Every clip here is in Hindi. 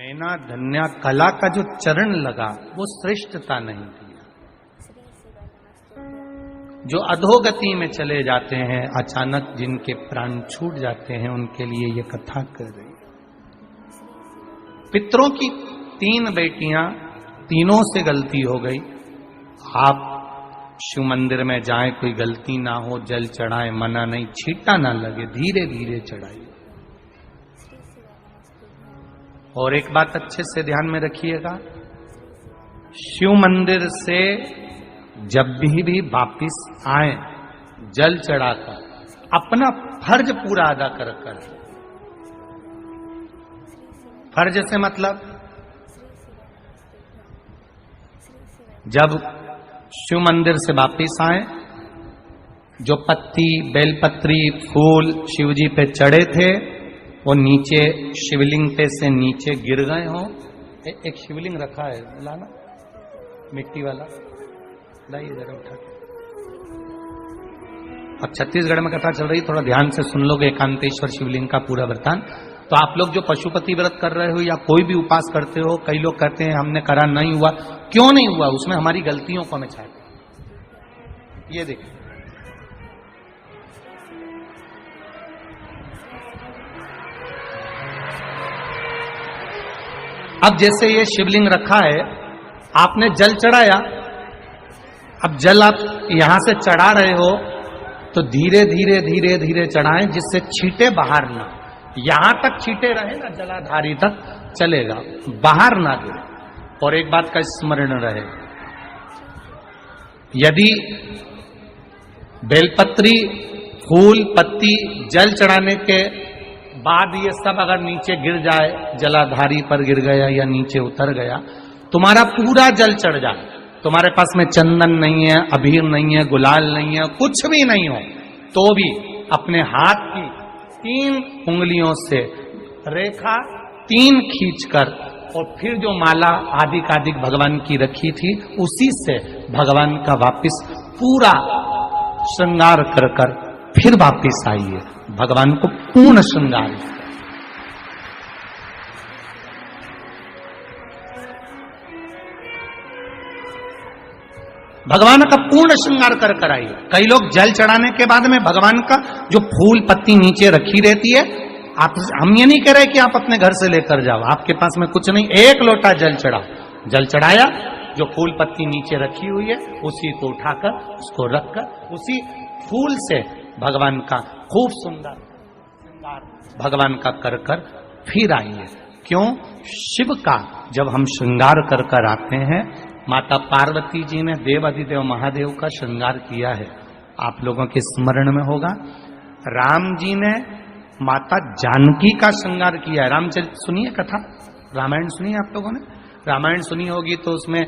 मैना धन्या कला का जो चरण लगा वो श्रेष्ठता नहीं दिया। जो अधोगति में चले जाते हैं, अचानक जिनके प्राण छूट जाते हैं, उनके लिए ये कथा कर रही है। पितरों की 3 बेटियां, तीनों से गलती हो गई। आप शिव मंदिर में जाएं, कोई गलती ना हो, जल चढ़ाएं, मना नहीं, छींटा ना लगे, धीरे धीरे चढ़ाइए। और एक बात अच्छे से ध्यान में रखिएगा, शिव मंदिर से जब भी वापिस आए, जल चढ़ाकर अपना फर्ज पूरा अदा कर। फर्ज से मतलब जब शिव मंदिर से वापिस आए, जो पत्ती, बेलपत्री, फूल शिवजी पे चढ़े थे वो नीचे शिवलिंग पे से नीचे गिर गए हो। एक शिवलिंग रखा है, लाना मिट्टी वाला, लाइए जरा उठा के। अब छत्तीसगढ़ में कथा चल रही, थोड़ा ध्यान से सुन लोगे एकांतेश्वर शिवलिंग का पूरा वृत्तांत। तो आप लोग जो पशुपति व्रत कर रहे हो या कोई भी उपास करते हो, कई लोग कहते हैं हमने करा नहीं हुआ। क्यों नहीं हुआ? उसमें हमारी गलतियों को हमें छाया। ये देखिए, अब जैसे ये शिवलिंग रखा है, आपने जल चढ़ाया, अब जल आप यहां से चढ़ा रहे हो तो धीरे धीरे धीरे धीरे चढ़ाएं, जिससे छींटे बाहर ना, यहां तक छींटे रहे ना, जलाधारी तक चलेगा, बाहर ना गिरे। और एक बात का स्मरण रहे, यदि बेलपत्री, फूल, पत्ती जल चढ़ाने के बाद ये सब अगर नीचे गिर जाए, जलाधारी पर गिर गया या नीचे उतर गया, तुम्हारा पूरा जल चढ़ जाए, तुम्हारे पास में चंदन नहीं है, अबीर नहीं है, गुलाल नहीं है, कुछ भी नहीं हो, तो भी अपने हाथ की 3 उंगलियों से रेखा 3 खींचकर और फिर जो माला आदिक भगवान की रखी थी, उसी से भगवान का वापिस पूरा श्रृंगार कर फिर वापिस आइए, भगवान को पूर्ण श्रृंगार। भगवान का पूर्ण श्रृंगार कर आइए। कई लोग जल चढ़ाने के बाद में भगवान का जो फूल पत्ती नीचे रखी रहती है, आप, हम ये नहीं कह रहे कि आप अपने घर से लेकर जाओ, आपके पास में कुछ नहीं, 1 लोटा जल चढ़ाओ। जल चढ़ाया, जो फूल पत्ती नीचे रखी हुई है उसी को उठाकर, उसको रखकर, उसी फूल से भगवान का खूब सुंदर श्रृंगार भगवान का कर फिर आइए। क्यों? शिव का जब हम श्रृंगार कर आते हैं, माता पार्वती जी ने देव अधिदेव महादेव का श्रृंगार किया है, आप लोगों के स्मरण में होगा। राम जी ने माता जानकी का श्रृंगार किया है। रामचरित सुनिए कथा, रामायण सुनिए, आप लोगों ने रामायण सुनी होगी, तो उसमें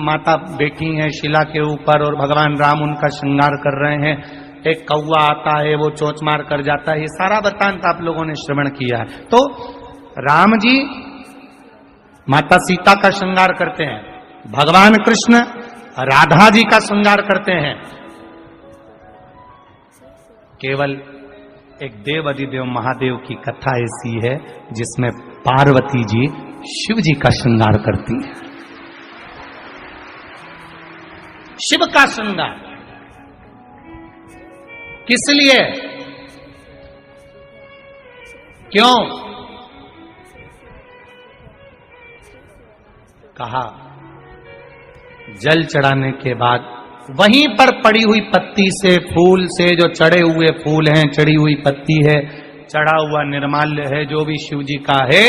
माता बैठी है शिला के ऊपर और भगवान राम उनका श्रृंगार कर रहे हैं। एक कौवा आता है, वो चोंच मार कर जाता है, ये सारा वृत्तांत आप लोगों ने श्रवण किया है। तो राम जी माता सीता का श्रृंगार करते हैं, भगवान कृष्ण राधा जी का श्रृंगार करते हैं। केवल एक देव अधिदेव महादेव की कथा ऐसी है जिसमें पार्वती जी शिव जी का श्रृंगार करती है। शिव का श्रृंगार किस लिए? क्यों? कहा जल चढ़ाने के बाद वहीं पर पड़ी हुई पत्ती से, फूल से, जो चढ़े हुए फूल हैं, चढ़ी हुई पत्ती है, चढ़ा हुआ निर्माल्य है, जो भी शिव जी का है,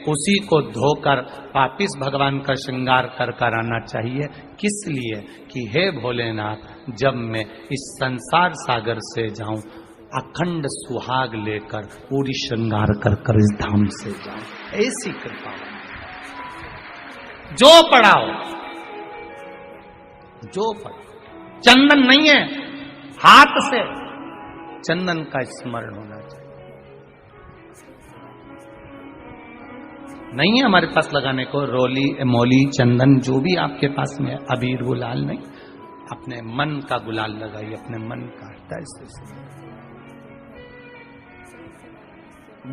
उसी को धोकर वापिस भगवान का श्रृंगार कर आना चाहिए। किस लिए? कि हे भोलेनाथ, जब मैं इस संसार सागर से जाऊं, अखंड सुहाग लेकर पूरी श्रृंगार कर इस धाम से जाऊं, ऐसी कृपा। जो पढ़ाओ, जो पढ़ाओ, चंदन नहीं है, हाथ से चंदन का स्मरण होना चाहिए। नहीं है हमारे पास लगाने को रोली, मोली, चंदन, जो भी आपके पास में, अबीर, गुलाल नहीं, अपने मन का गुलाल लगाइए, अपने मन का हृदय से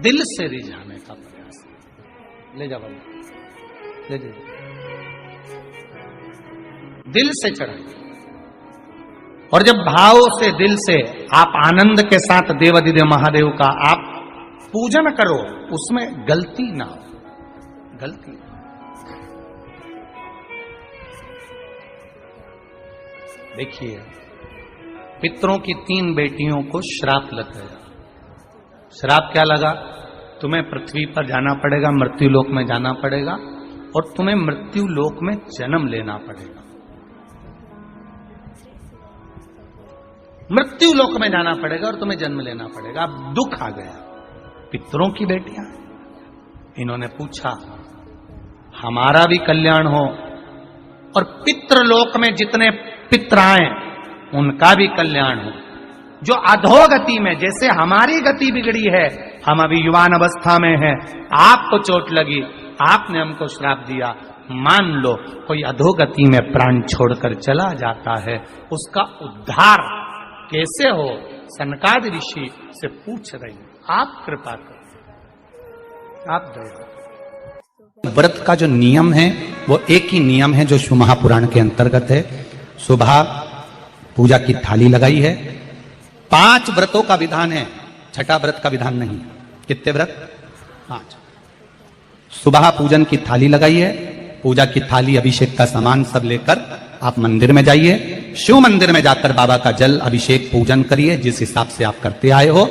दिल से रिझाने का प्रयास। ले जा बाबू, ले जा, दिल से चढ़ाइए। और जब भाव से, दिल से आप आनंद के साथ देवाधिदेव महादेव का आप पूजन करो, उसमें गलती ना हो, गलती। देखिए, पितरों की 3 बेटियों को श्राप लग गया। श्राप क्या लगा? तुम्हें पृथ्वी पर जाना पड़ेगा, मृत्यु लोक में जाना पड़ेगा, और तुम्हें मृत्यु लोक में जन्म लेना पड़ेगा। मृत्यु लोक में जाना पड़ेगा और तुम्हें जन्म लेना पड़ेगा। अब दुख आ गया। पितरों की बेटियां, इन्होंने पूछा हमारा भी कल्याण हो और पितृलोक में जितने पितर आए उनका भी कल्याण हो। जो अधोगति में, जैसे हमारी गति बिगड़ी है, हम अभी युवान अवस्था में हैं, आपको चोट लगी, आपने हमको श्राप दिया, मान लो कोई अधोगति में प्राण छोड़कर चला जाता है, उसका उद्धार कैसे हो? सनकादि ऋषि से पूछ रही, आप कृपा करो, आप दया। व्रत का जो नियम है वो एक ही नियम है जो शिव महापुराण के अंतर्गत है। सुबह पूजा की थाली लगाई है। 5 व्रतों का विधान है, छठा व्रत का विधान नहीं। कितने व्रत? 5। सुबह पूजन की थाली लगाई है। पूजा की थाली, अभिषेक का सामान सब लेकर आप मंदिर में जाइए। शिव मंदिर में जाकर बाबा का जल अभिषेक पूजन करिए, जिस हिसाब से आप करते आए हो।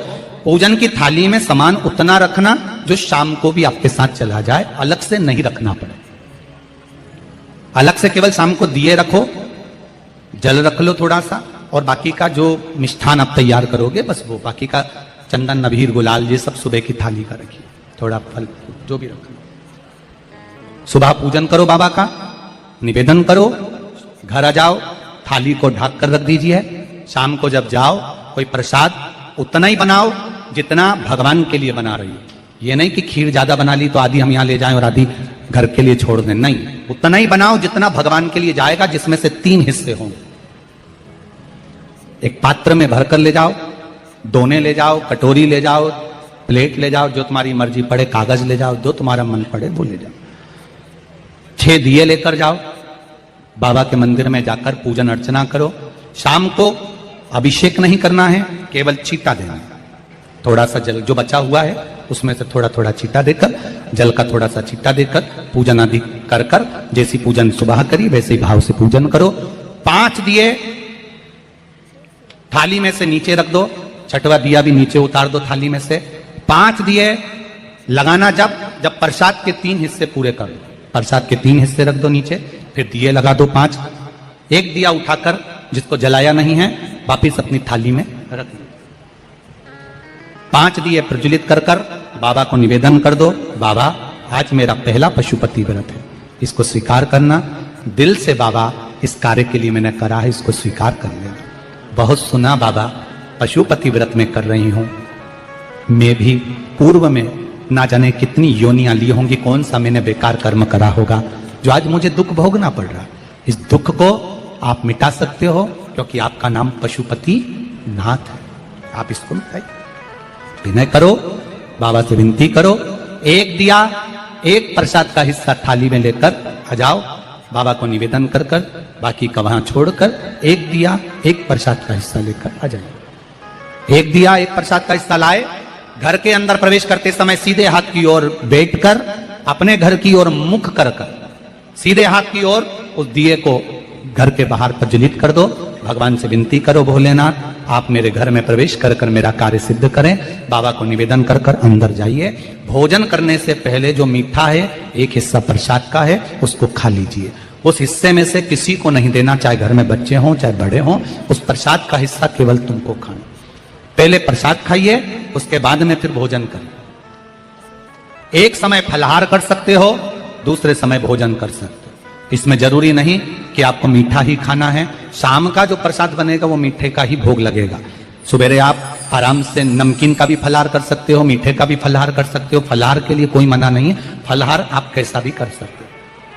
पूजन की थाली में सामान उतना रखना जो शाम को भी आपके साथ चला जाए, अलग से नहीं रखना पड़े। अलग से केवल शाम को दिए रखो, जल रख लो थोड़ा सा, और बाकी का जो मिष्ठान आप तैयार करोगे बस वो, बाकी का चंदन, नबीर, गुलाल, ये सब सुबह की थाली का रखिए। थोड़ा फल जो भी रखना। सुबह पूजन करो, बाबा का निवेदन करो, घर आ जाओ, थाली को ढक कर रख दीजिए। शाम को जब जाओ कोई प्रसाद उतना ही बनाओ जितना भगवान के लिए बना रही हो। ये नहीं कि खीर ज्यादा बना ली तो आधी हम यहां ले जाएं और आधी घर के लिए छोड़ दें, नहीं, उतना ही बनाओ जितना भगवान के लिए जाएगा, जिसमें से 3 हिस्से होंगे। एक पात्र में भरकर ले जाओ, दोने ले जाओ, कटोरी ले जाओ, प्लेट ले जाओ, जो तुम्हारी मर्जी पड़े, कागज ले जाओ, जो तुम्हारा मन पड़े वो ले जाओ। 6 दिए लेकर जाओ, बाबा के मंदिर में जाकर पूजन अर्चना करो। शाम को अभिषेक नहीं करना है, केवल चीटा देना है। थोड़ा सा जल जो बचा हुआ है उसमें से थोड़ा थोड़ा चीटा देकर, जल का थोड़ा सा चीटा देकर पूजन आदि कर कर, जैसी पूजन सुबह करी वैसे ही भाव से पूजन करो। 5 दिए थाली में से नीचे रख दो, 6वां दिया भी नीचे उतार दो थाली में से। 5 दिए लगाना जब प्रसाद के 3 हिस्से पूरे कर दो, प्रसाद के 3 हिस्से रख दो नीचे, फिर दिए लगा दो 5। एक दिया उठाकर जिसको जलाया नहीं है वापिस अपनी थाली में रख दो। 5 दिए प्रज्वलित कर कर बाबा को निवेदन कर दो, बाबा आज मेरा पहला पशुपति व्रत है, इसको स्वीकार करना। दिल से बाबा इस कार्य के लिए मैंने करा है, इसको स्वीकार कर लेना। बहुत सुना बाबा पशुपति व्रत में कर रही हूं, मैं भी पूर्व में ना जाने कितनी योनियां ली होंगी, कौन सा मैंने बेकार कर्म करा होगा जो आज मुझे दुख भोगना पड़ रहा। इस दुख को आप मिटा सकते हो क्योंकि आपका नाम पशुपति नाथ है। आप इसको मिटाइए, विनय करो, बाबा से विनती करो। एक दिया, एक प्रसाद का हिस्सा थाली में लेकर आ जाओ, बाबा को निवेदन कर कर, बाकी का वहां छोड़कर एक दिया, एक प्रसाद का हिस्सा लेकर आ जाइए। एक दिया, एक प्रसाद का हिस्सा लाए, घर के अंदर प्रवेश करते समय सीधे हाथ की ओर बैठकर, अपने घर की ओर मुख कर कर सीधे हाथ की ओर उस दिए को घर के बाहर प्रज्वलित कर दो। भगवान से विनती करो, भोलेनाथ आप मेरे घर में प्रवेश कर कर मेरा कार्य सिद्ध करें। बाबा को निवेदन कर कर अंदर जाइए। भोजन करने से पहले जो मीठा है, एक हिस्सा प्रसाद का है, उसको खा लीजिए। उस हिस्से में से किसी को नहीं देना, चाहे घर में बच्चे हों चाहे बड़े हों, उस प्रसाद का हिस्सा केवल तुमको खाना। पहले प्रसाद खाइए, उसके बाद में फिर भोजन करिए। एक समय फलाहार कर सकते हो, दूसरे समय भोजन कर सकते हो। इसमें जरूरी नहीं कि आपको मीठा ही खाना है। शाम का जो प्रसाद बनेगा वो मीठे का ही भोग लगेगा। सुबेरे आप आराम से नमकीन का भी फलाहार कर सकते हो, मीठे का भी फलाहार कर सकते हो। फलाहार के लिए कोई मना नहीं है, फलाहार आप कैसा भी कर सकते हो।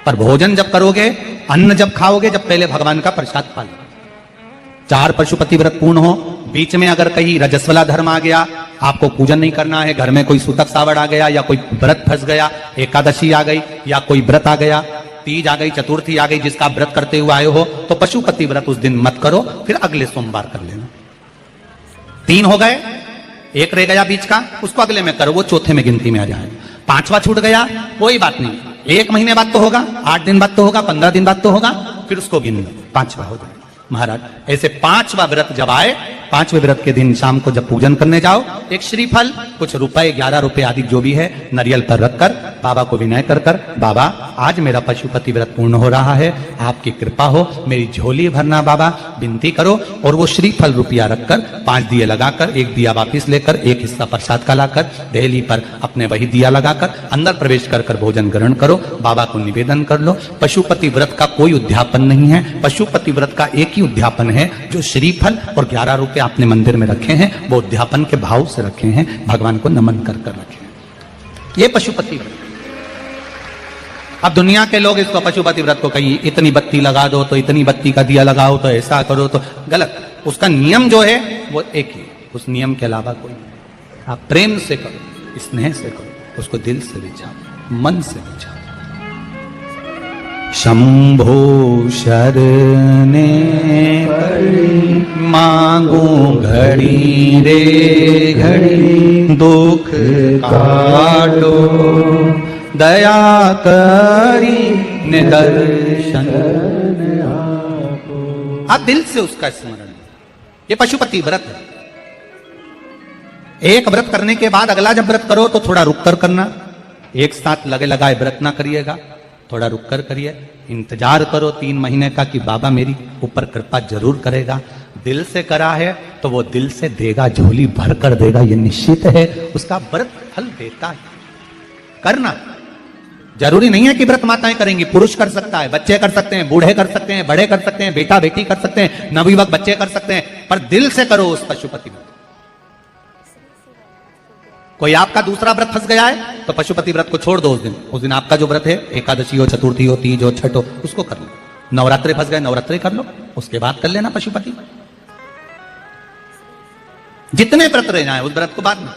पर भोजन जब करोगे, अन्न जब खाओगे, जब पहले भगवान का प्रसाद पा लो। 4 पशुपति व्रत पूर्ण हो, बीच में अगर कहीं रजस्वला धर्म आ गया, आपको पूजन नहीं करना है, घर में कोई सूतक सावड़ आ गया या कोई व्रत फंस गया, एकादशी आ गई या कोई व्रत आ गया, तीज आ गई, चतुर्थी आ गई, जिसका आप व्रत करते हुए आए हो, तो पशुपति व्रत उस दिन मत करो, फिर अगले सोमवार कर लेना। 3 हो गए, एक रह गया बीच का, उसको अगले में करो, वो चौथे में गिनती में आ जाए। 5वां छूट गया, कोई बात नहीं, 1 महीने बाद तो होगा, 8 दिन बाद तो होगा, 15 दिन बाद तो होगा, फिर उसको गिन लो, 5वां हो जाए। महाराज ऐसे 5वां व्रत जब आए, 5वें व्रत के दिन शाम को जब पूजन करने जाओ, एक श्रीफल, कुछ रुपए, 11 रुपए आदि जो भी है, नारियल पर रखकर बाबा को विनय कर कर, बाबा आज मेरा पशुपति व्रत पूर्ण हो रहा है, आपकी कृपा हो, मेरी झोली भरना बाबा, विनती करो। और वो श्रीफल रुपया रखकर 5 दिए लगाकर, 1 दिया वापिस लेकर, 1 हिस्सा प्रसाद का लाकर देहली पर अपने वही दिया लगाकर अंदर प्रवेश कर कर भोजन ग्रहण करो, बाबा को निवेदन कर लो। पशुपति व्रत का कोई उद्यापन नहीं है, पशुपति व्रत का एक ही उद्यापन है, जो श्रीफल और 11 रुपए आपने मंदिर में रखे हैं, वो उद्यापन के भाव से रखे हैं, भगवान को नमन कर कर रखे हैं। ये पशुपति व्रत। अब दुनिया के लोग इसको पशुपति व्रत को कहीं इतनी बत्ती लगा दो, तो इतनी बत्ती का दिया लगाओ, तो ऐसा करो, तो गलत। उसका नियम जो है वो एक ही, उस नियम के अलावा कोई नहीं। आप प्रेम से करो, स्नेह से करो, उसको दिल से विचारो, मन से विचारो। शंभो शरणे मांगू घड़ी रे घड़ी, दुख काटो दया करी निदर्शन। आप दिल से उसका स्मरण, ये पशुपति व्रत है। एक व्रत करने के बाद अगला जब व्रत करो तो थोड़ा रुक कर करना, एक साथ लगे लगाए व्रत ना करिएगा, थोड़ा रुक कर करिए, इंतजार करो 3 महीने का कि बाबा मेरी ऊपर कृपा जरूर करेगा। दिल से करा है तो वो दिल से देगा, झोली भर कर देगा, ये निश्चित है, उसका व्रत फल देता है। करना जरूरी नहीं है कि व्रत माताएं करेंगी, पुरुष कर सकता है, बच्चे कर सकते हैं, बूढ़े कर सकते हैं, बड़े कर सकते हैं, बेटा बेटी कर सकते हैं, नवयुवक बच्चे कर सकते हैं, पर दिल से करो उस पशुपति व्रत। कोई आपका दूसरा व्रत फंस गया है तो पशुपति व्रत को छोड़ दो, उस दिन आपका जो व्रत है, एकादशी हो, चतुर्थी हो, तीज हो, छठ हो, उसको कर लो। नवरात्रे फंस गए, नवरात्रे कर लो, उसके बाद कर लेना पशुपति। जितने व्रत रह जाए उस व्रत को बाद में।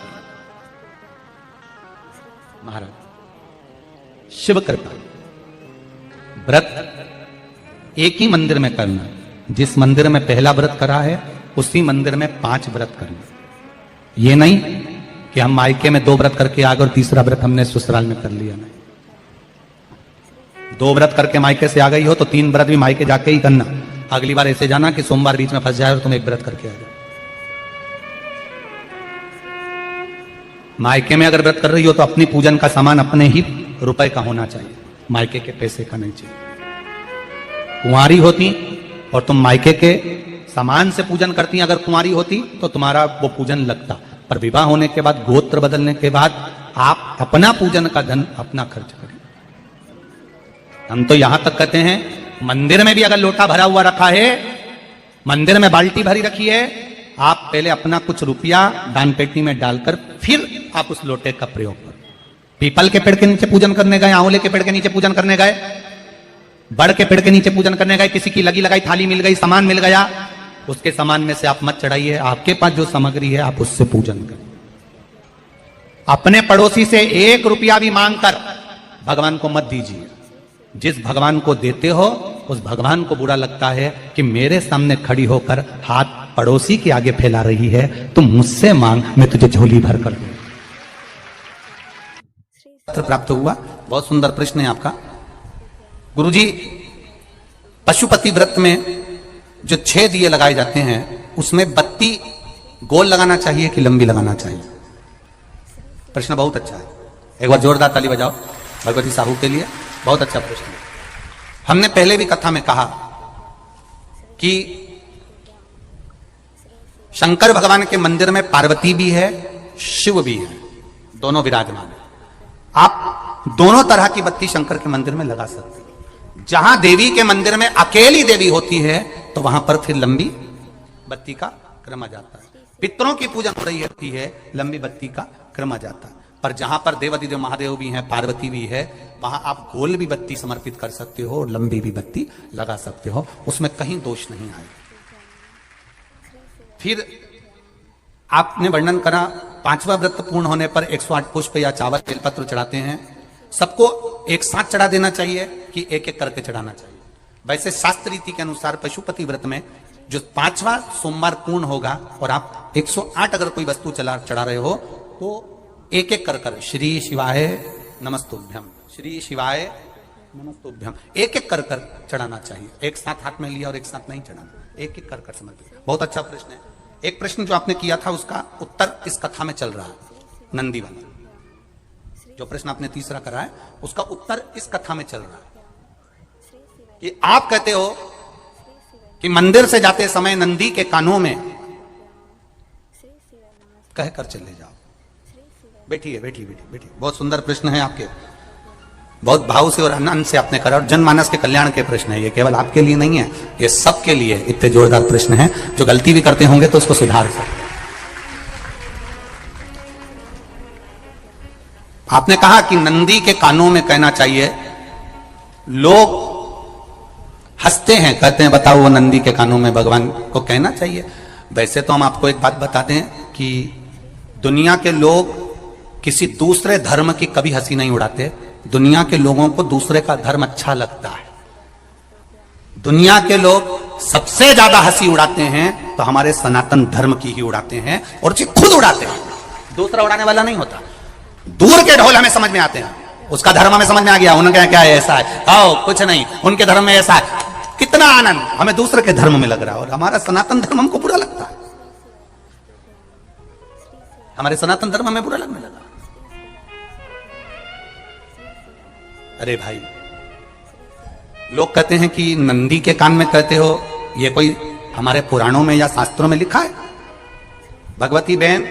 महाराज शिव कृपा, व्रत एक ही मंदिर में करना, जिस मंदिर में पहला व्रत करा है उसी मंदिर में 5 व्रत करना। ये नहीं कि हम मायके में 2 व्रत करके आ गए और तीसरा व्रत हमने ससुराल में कर लिया। नहीं, 2 व्रत करके मायके से आ गई हो तो 3 व्रत भी मायके जाके ही करना। अगली बार ऐसे जाना कि सोमवार बीच में फंस जाए और तुम 1 व्रत करके आ जाओ। मायके में अगर व्रत कर रही हो तो अपनी पूजन का सामान अपने ही रुपए का होना चाहिए, मायके के पैसे का नहीं चाहिए। कुंवारी होती और तुम मायके के सामान से पूजन करती, अगर कुंवारी होती तो तुम्हारा वो पूजन लगता, पर विवाह होने के बाद, गोत्र बदलने के बाद आप अपना पूजन का धन अपना खर्च करें। हम तो यहां तक कहते हैं, मंदिर में भी अगर लोटा भरा हुआ रखा है, मंदिर में बाल्टी भरी रखी है, आप पहले अपना कुछ रुपया दान पेटी में डालकर फिर आप उस लोटे का प्रयोग करो। पीपल के पेड़ के नीचे पूजन करने गए, आंवले के पेड़ के नीचे पूजन करने गए, बड़ के पेड़ के नीचे पूजन करने गए, किसी की लगी लगाई थाली मिल गई, सामान मिल गया, उसके सामान में से आप मत चढ़ाइए, आपके पास जो सामग्री है आप उससे पूजन करें। अपने पड़ोसी से 1 रुपया भी मांगकर भगवान को मत दीजिए। जिस भगवान को देते हो उस भगवान को बुरा लगता है कि मेरे सामने खड़ी होकर हाथ पड़ोसी के आगे फैला रही है, तुम मुझसे मांग, मैं तुझे झोली भर कर दूं। प्राप्त हुआ। बहुत सुंदर प्रश्न है आपका गुरुजी। पशुपति व्रत में जो 6 दिए लगाए जाते हैं, उसमें बत्ती गोल लगाना चाहिए कि लंबी लगाना चाहिए? प्रश्न बहुत अच्छा है, एक बार जोरदार ताली बजाओ भगवती साहू के लिए, बहुत अच्छा प्रश्न है। हमने पहले भी कथा में कहा कि शंकर भगवान के मंदिर में पार्वती भी है, शिव भी है, दोनों विराजमान है। आप दोनों तरह की बत्ती शंकर के मंदिर में लगा सकते हैं। जहां देवी के मंदिर में अकेली देवी होती है तो वहां पर फिर लंबी बत्ती का क्रम आ जाता है। पितरों की पूजन हो रही होती है, लंबी बत्ती का क्रम आ जाता है। पर जहां पर देवाधिदेव महादेव भी हैं, पार्वती भी है, वहां आप गोल भी बत्ती समर्पित कर सकते हो और लंबी भी बत्ती लगा सकते हो, उसमें कहीं दोष नहीं आएगा। फिर आपने वर्णन करा पांचवा व्रत पूर्ण होने पर 108 पुष्प या चावल बेलपत्र चढ़ाते हैं। सबको एक साथ चढ़ा देना चाहिए कि एक एक करके चढ़ाना चाहिए? वैसे शास्त्र रीति के अनुसार पशुपति व्रत में जो 5वां सोमवार पूर्ण होगा और आप 108 अगर कोई वस्तु चढ़ा रहे हो तो एक एक कर श्री शिवाय नमस्तुभ्यम, श्री शिवाय नमस्तुभ्यम एक एक कर चढ़ाना चाहिए। एक साथ हाथ में लिया और एक साथ नहीं चढ़ाना, एक एक कर समझ। बहुत अच्छा प्रश्न है। एक प्रश्न जो आपने किया था उसका उत्तर इस कथा में चल रहा है, नंदी वाला जो प्रश्न आपने तीसरा करा है उसका उत्तर इस कथा में चल रहा है कि आप कहते हो कि मंदिर से जाते समय नंदी के कानों में कहकर चले जाओ। बैठिए बैठिए बैठिए बैठिए। बहुत सुंदर प्रश्न है आपके, बहुत भाव से और आनंद से आपने करा और जनमानस के कल्याण के प्रश्न है। ये केवल आपके लिए नहीं है, ये सबके लिए इतने जोरदार प्रश्न है। जो गलती भी करते होंगे तो उसको सुधार सकते। आपने कहा कि नंदी के कानों में कहना चाहिए। लोग हंसते हैं, कहते हैं बताओ वो नंदी के कानों में भगवान को कहना चाहिए। वैसे तो हम आपको एक बात बताते हैं कि दुनिया के लोग किसी दूसरे धर्म की कभी हंसी नहीं उड़ाते। दुनिया के लोगों को दूसरे का धर्म अच्छा लगता है। दुनिया के लोग सबसे ज्यादा हंसी उड़ाते हैं तो हमारे सनातन धर्म की ही उड़ाते हैं और उसे खुद उड़ाते हैं। दूसरा उड़ाने वाला नहीं होता। दूर के ढोल हमें समझ में आते हैं, उसका धर्म हमें समझ में आ गया, उनका क्या है ऐसा है, आओ कुछ नहीं, उनके धर्म में ऐसा है। कितना आनंद हमें दूसरे के धर्म में लग रहा है और हमारा सनातन धर्म हमको बुरा लगता है। हमारे सनातन धर्म हमें बुरा लगने लगा। अरे भाई, लोग कहते हैं कि नंदी के कान में कहते हो, ये कोई हमारे पुराणों में या शास्त्रों में लिखा है? भगवती बहन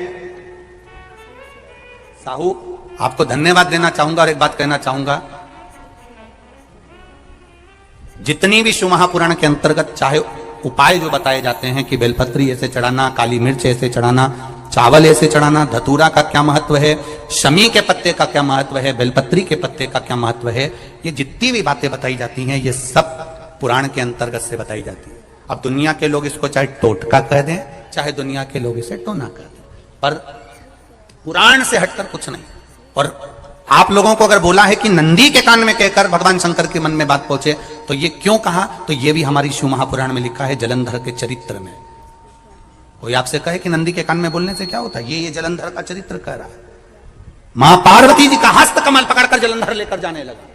साहू, आपको धन्यवाद देना चाहूंगा और एक बात कहना चाहूंगा। जितनी भी शिव महापुराण के अंतर्गत चाहे उपाय जो बताए जाते हैं कि बेलपत्री ऐसे चढ़ाना, काली मिर्च ऐसे चढ़ाना, चावल ऐसे चढ़ाना, धतूरा का क्या महत्व है, शमी के पत्ते का क्या महत्व है, बेलपत्री के पत्ते का क्या महत्व है, ये जितनी भी बातें बताई जाती हैं ये सब पुराण के अंतर्गत से बताई जाती है। अब दुनिया के लोग इसको चाहे टोटका कह दें, चाहे दुनिया के लोग इसे टोना कह दें, पर पुराण से हटकर कुछ नहीं। और आप लोगों को अगर बोला है कि नंदी के कान में कहकर भगवान शंकर के मन में बात पहुंचे तो ये क्यों कहा, तो ये भी हमारी शिव महापुराण में लिखा है जलंधर के चरित्र में। कोई आपसे कहे कि नंदी के कान में बोलने से क्या होता है, ये जलंधर का चरित्र कह रहा है। मां पार्वती जी का हस्त कमल पकड़कर जलंधर लेकर जाने लगा।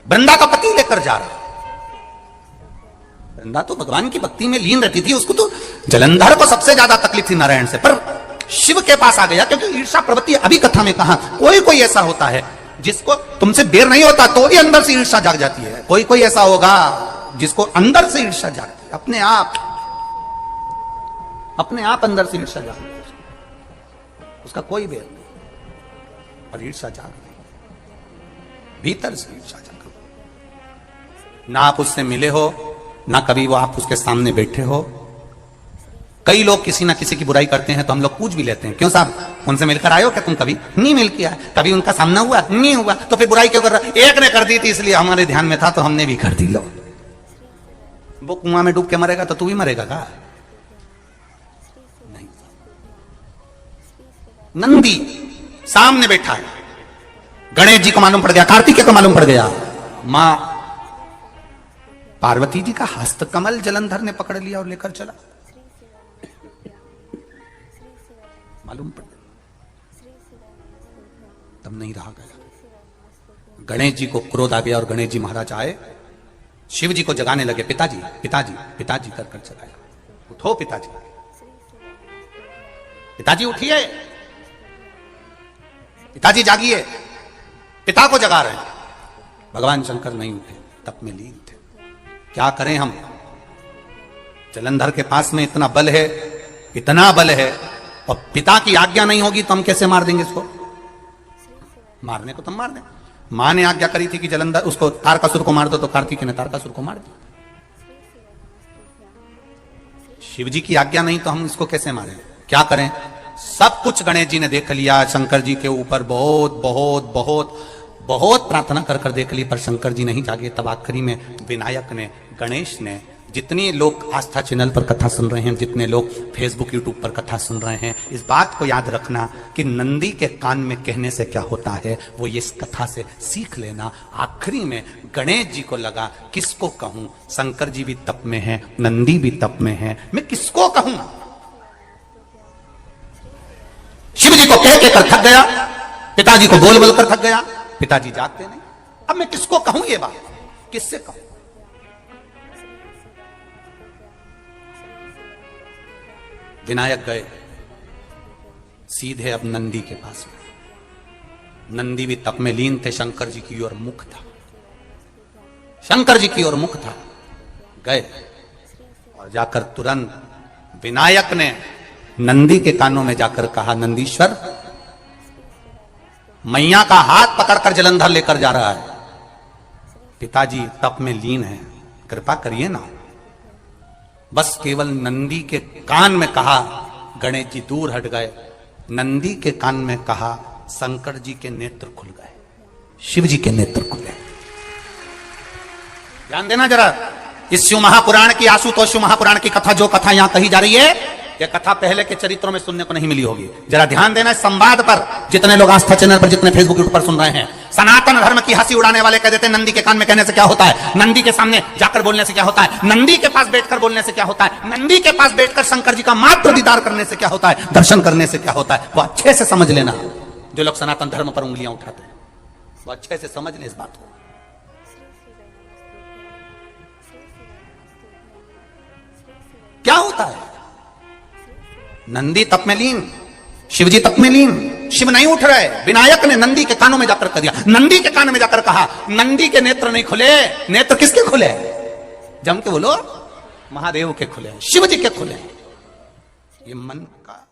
वृंदा का पति लेकर जा रहा। वृंदा तो भगवान की भक्ति में लीन रहती थी, उसको तो जलंधर को सबसे ज्यादा तकलीफ थी नारायण से, पर शिव के पास आ गया क्योंकि ईर्षा प्रवृत्ति। अभी कथा में कहा कोई कोई ऐसा होता है जिसको तुमसे बेर नहीं होता तो भी अंदर से ईर्षा जाग जाती है। कोई कोई ऐसा होगा जिसको अंदर से ईर्षा जागती है, अपने आप अंदर से ईर्षा जागती है, उसका कोई बेर नहीं, पर ईर्षा जाग गई, भीतर से ईर्षा जाग गई। ना आप उससे मिले हो, ना कभी वो आप उसके सामने बैठे हो। कई लोग किसी ना किसी की बुराई करते हैं तो हम लोग पूछ भी लेते हैं, क्यों साहब उनसे मिलकर आए हो क्या तुम? कभी नहीं मिल किया, कभी उनका सामना हुआ नहीं हुआ, तो फिर बुराई क्यों कर रहा? एक ने कर दी थी इसलिए हमारे ध्यान में था तो हमने भी कर दी। लो, वो कुआं में डूब के मरेगा तो तू भी मरेगा का? नहीं। नंदी सामने बैठा है, गणेश जी को मालूम पड़ गया, कार्तिकेय को मालूम पड़ गया, मां पार्वती जी का हस्त कमल जलंधर ने पकड़ लिया और लेकर चला। मालूम पड़ गया, तब नहीं रहा गया। गणेश जी को क्रोध आ गया और गणेश जी महाराज आए, शिव जी को जगाने लगे। पिताजी पिताजी पिताजी कर कर जगाया। उठो पिताजी, पिताजी उठिए, पिताजी जागिए, पिता को जगा रहे हैं। भगवान शंकर नहीं उठे, तप में लीन थे। क्या करें हम? जलंधर के पास में इतना बल है, इतना बल है, और पिता की आज्ञा नहीं होगी तो हम कैसे मार देंगे इसको? मारने को तो मार दें। मां ने आज्ञा करी थी कि जलंधर उसको तारकासुर को मार दो, तो कार्तिकेय ने तारकासुर को मार दिया। शिव जी की आज्ञा नहीं तो हम इसको कैसे मारें? क्या करें? सब कुछ गणेश जी ने देख लिया, शंकर जी के ऊपर बहुत बहुत बहुत बहुत प्रार्थना कर कर देख ली, पर शंकर जी नहीं जागे। तब आखिरी में विनायक ने, गणेश ने जितने लोग आस्था चैनल पर कथा सुन रहे हैं, जितने लोग फेसबुक यूट्यूब पर कथा सुन रहे हैं, इस बात को याद रखना कि नंदी के कान में कहने से क्या होता है वो ये इस कथा से सीख लेना। आखिरी में गणेश जी को लगा किसको कहूं, शंकर जी भी तप में है, नंदी भी तप में है, मैं किसको कहूं। शिव जी को कह कर थक गया, पिताजी को बोल बोल कर थक गया, पिताजी जागते नहीं। अब मैं किसको कहूं ये बात, किससे कहूं। विनायक गए सीधे अब नंदी के पास में। नंदी भी तप में लीन थे, शंकर जी की ओर मुख था, शंकर जी की ओर मुख था। गए और जाकर तुरंत विनायक ने नंदी के कानों में जाकर कहा, नंदीश्वर मैया का हाथ पकड़कर जलंधर लेकर जा रहा है, पिताजी तप में लीन है, कृपा करिए ना। बस केवल नंदी के कान में कहा, गणेश जी दूर हट गए। नंदी के कान में कहा, शंकर जी के नेत्र खुल गए, शिव जी के नेत्र खुले। ध्यान देना जरा, इस शिव महापुराण की, आशुतोष शिव महापुराण की कथा, जो कथा यहां कही जा रही है, यह कथा पहले के चरित्रों में सुनने को नहीं मिली होगी। जरा ध्यान देना इस संवाद पर, जितने लोग आस्था चैनल पर, जितने फेसबुक यूट्यूब पर सुन रहे हैं। सनातन धर्म की हंसी उड़ाने वाले कह देते हैं नंदी के कान में कहने से क्या होता है, नंदी के सामने जाकर बोलने से क्या होता है, नंदी के पास बैठकर बोलने से क्या होता है, नंदी के पास बैठकर शंकर जी का मात्र दीदार करने से क्या होता है, दर्शन करने से क्या होता है। वो अच्छे से समझ लेना, जो लोग सनातन धर्म पर उंगलियां उठाते हैं वो अच्छे से समझ लें इस बात को। क्या होता है, नंदी तप में लीन, शिव जी तप में लीन, शिव नहीं उठ रहे। विनायक ने नंदी के कानों में जाकर कह दिया, नंदी के कान में जाकर कहा, नंदी के नेत्र नहीं खुले। नेत्र किसके खुले, जम के बोलो, महादेव के खुले, शिव जी के खुले। ये मन का